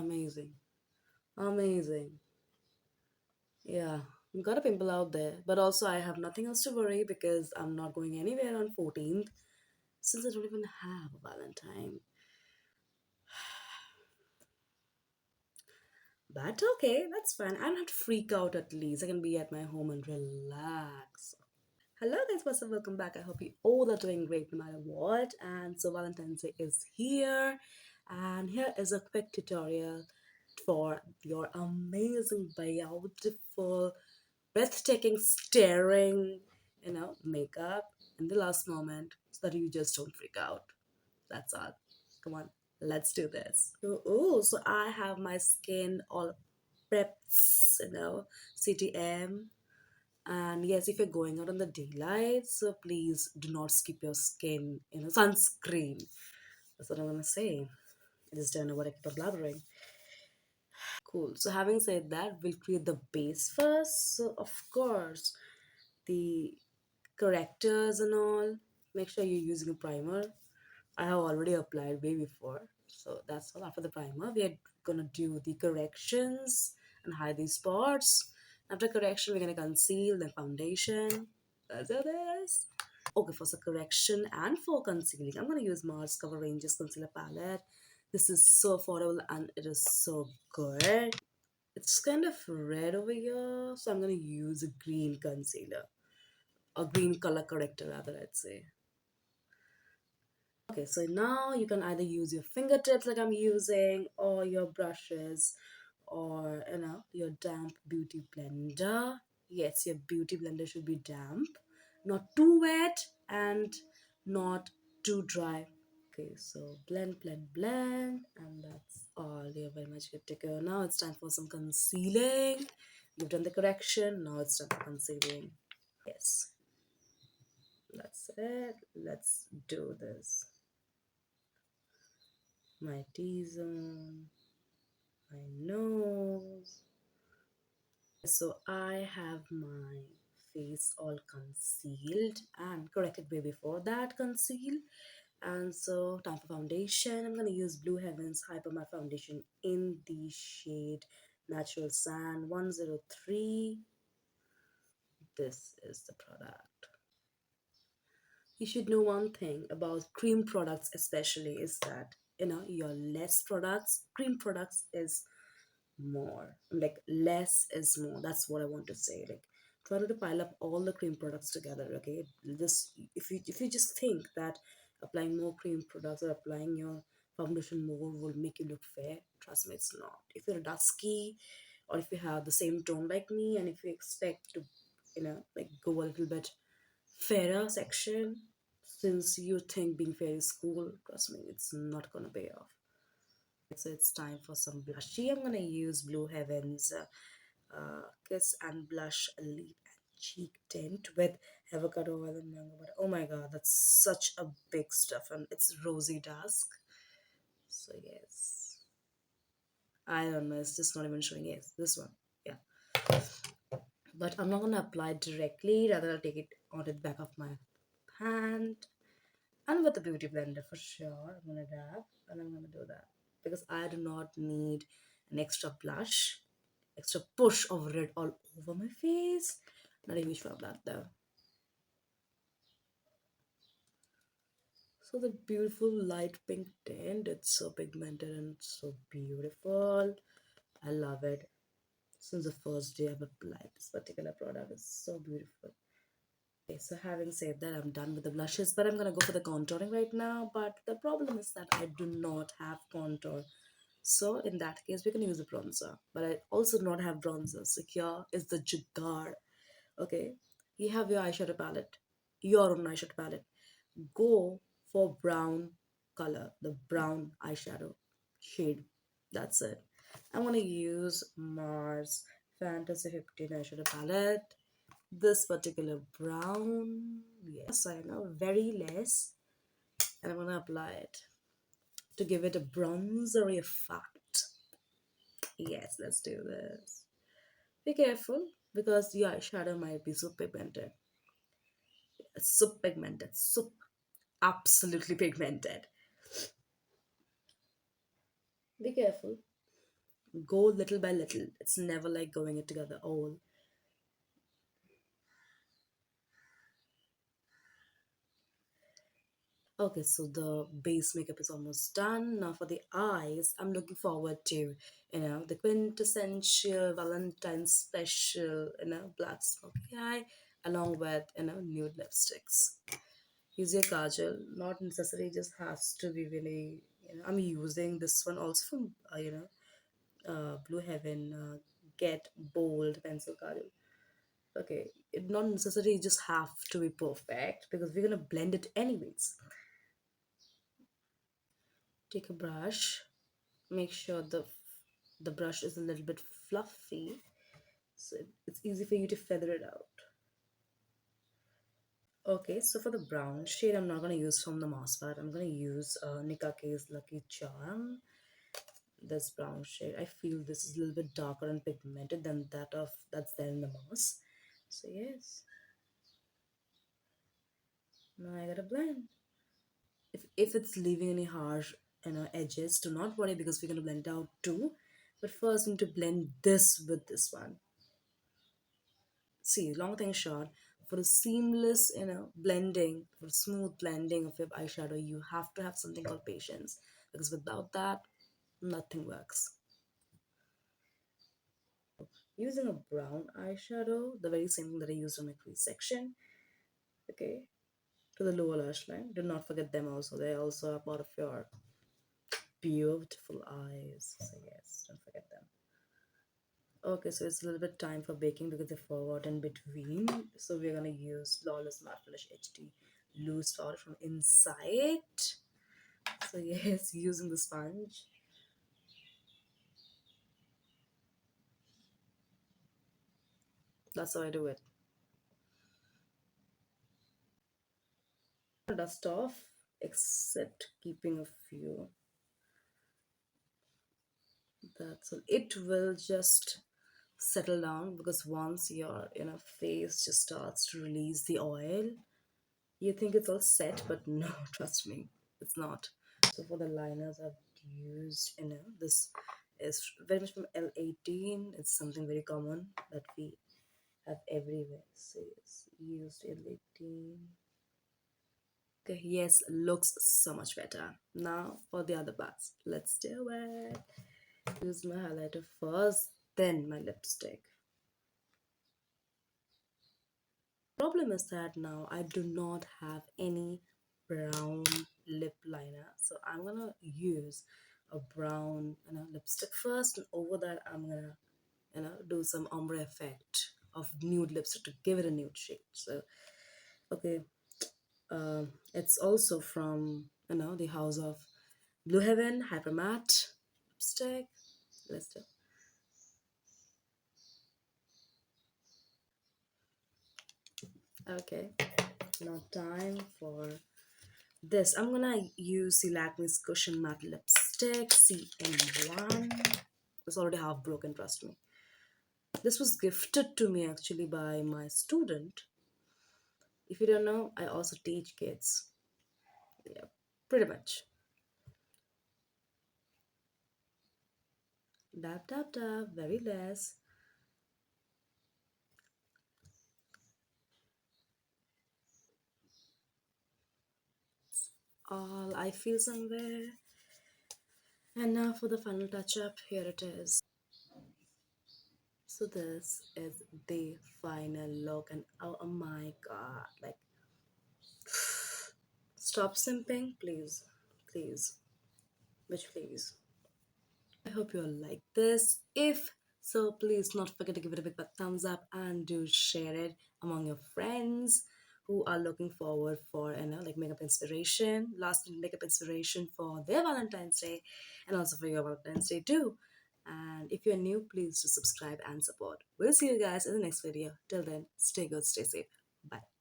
amazing. Amazing. Yeah, got a pimple out there. But also, I have nothing else to worry because I'm not going anywhere on 14th since I don't even have a Valentine. But okay, that's fine. I don't have to freak out at least. I can be at my home and relax. Hello guys, what's up? Welcome back. I hope you all are doing great no matter what. And so Valentine's Day is here. And here is a quick tutorial for your amazing, beautiful, breathtaking, staring, makeup in the last moment so that you just don't freak out. That's all. Come on, let's do this. So I have my skin all prepped, CTM. And yes, if you're going out in the daylight, so please do not skip your skin, sunscreen. That's what I'm gonna say. I just don't know what I keep on blabbering. Cool. So having said that, we'll create the base first. So of course, the correctors and all. Make sure you're using a primer. I have already applied way before. So that's all. After the primer, we are gonna do the corrections and hide these spots. After correction, we're gonna conceal, then foundation. That's how it is. Okay, for the correction and for concealing, I'm gonna use Mars Cover Ranges Concealer Palette. This is so affordable and it is so good. It's kind of red over here, so I'm gonna use a green concealer. A green color corrector rather, I'd say. Okay, so now you can either use your fingertips like I'm using, or your brushes, or your damp beauty blender. Yes, your beauty blender should be damp, not too wet and not too dry. Okay, so blend, blend, blend, and that's all. You're very much good to go. Now it's time for some concealing. You've done the correction, now it's time for concealing. Yes, that's it. Let's do this. My T-zone, my nose. So I have my face all concealed and corrected way before that conceal. And so time for foundation. I'm gonna use Blue Heavens Hyper Matte Foundation in the shade Natural Sand 103. This is the product. You should know one thing about cream products especially is that your less products, cream products is more, like less is more. That's what I want to say. Like try not to pile up all the cream products together. Okay, this if you just think that applying more cream products or applying your foundation more will make you look fair, trust me, it's not. If you're dusky or if you have the same tone like me and if you expect to like go a little bit fairer section, since you think being fair is cool, trust me, it's not gonna pay off. So it's time for some blushy. I'm gonna use Blue Heavens Kiss and Blush Lip and Cheek Tint with avocado oil and mango butter. Oh my god, that's such a big stuff, and it's rosy dusk. So yes, I don't know. It's just not even showing. Yes, this one. Yeah, but I'm not gonna apply it directly. Rather, I'll take it on the back of my hand and with the beauty blender for sure. I'm gonna dab and I'm gonna do that because I do not need an extra blush, extra push of red all over my face. Not a huge fan of that though. So the beautiful light pink tint, it's so pigmented and so beautiful. I love it. Since the first day I've applied this particular product, it's so beautiful. Okay, so having said that, I'm done with the blushes, but I'm gonna go for the contouring right now. But the problem is that I do not have contour. So in that case, we can use a bronzer. But I also do not have bronzer. So here is the jugaad. Okay, you have your eyeshadow palette, your own eyeshadow palette. Go for brown color, the brown eyeshadow shade. That's it. I'm gonna use Mars Fantasy 15 eyeshadow palette. This particular brown, yes, I know, very less, and I'm gonna apply it to give it a bronzery effect. Yes, let's do this. Be careful because the eyeshadow might be so pigmented. It's so pigmented, so absolutely pigmented. Be careful. Go little by little. It's never like going it together all. Okay, so the base makeup is almost done. Now for the eyes, I'm looking forward to, the quintessential Valentine's special, black smoky eye, along with, nude lipsticks. Use your kajal. Not necessary, just has to be really, I'm using this one also from, Blue Heaven, Get Bold Pencil Kajal. Okay, it not necessarily just have to be perfect because we're gonna blend it anyways. Take a brush, make sure the brush is a little bit fluffy so it's easy for you to feather it out. Okay, so for the brown shade, I'm not going to use from the Mosspat. I'm going to use Nikake's Lucky Charm. This brown shade, I feel this is a little bit darker and pigmented than that of that's there in the moss. So yes, now I gotta blend. If it's leaving any harsh, edges, do not worry because we're gonna blend it out too. But first, we need to blend this with this one. See, long thing short, for a seamless, blending, for smooth blending of your eyeshadow, you have to have something called patience. Because without that, nothing works. Using a brown eyeshadow, the very same thing that I used on my crease section, okay, to the lower lash line. Do not forget them also. They also are part of your beautiful eyes. So yes, don't forget them. Okay, so it's a little bit time for baking because I forgot in between. So we're gonna use Flawless Matte Finish HD loose powder from inside. So yes, using the sponge. That's how I do it. Dust off, except keeping a few. That's all. It will just settle down because once your face just starts to release the oil, you think it's all set, but no, trust me, it's not. So for the liners I've used, this is very much from L18. It's something very common that we have everywhere. So yes, used L18. Okay, yes, looks so much better. Now for the other parts. Let's do it. Use my highlighter first, then my lipstick. Problem is that now I do not have any brown lip liner, so I'm gonna use a brown lipstick first, and over that I'm gonna do some ombre effect of nude lipstick to give it a nude shade. So okay, it's also from the house of Blue Heaven Hyper Matte lipstick. Let's do. Okay, now time for this. I'm gonna use the Lakme's Cushion Matte Lipstick CM1. It's already half broken, trust me. This was gifted to me actually by my student. If you don't know, I also teach kids. Yeah, pretty much. Dab, dab, dab, very less. All I feel somewhere. And now for the final touch up, here it is. So this is the final look, and oh my god, like stop simping, please, please, bitch, please. I hope you all like this. If so, please not forget to give it a big fat thumbs up and do share it among your friends who are looking forward for like makeup inspiration, last minute makeup inspiration for their Valentine's Day and also for your Valentine's Day too. And if you're new, please do subscribe and support. We'll see you guys in the next video. Till then, stay good, stay safe. Bye.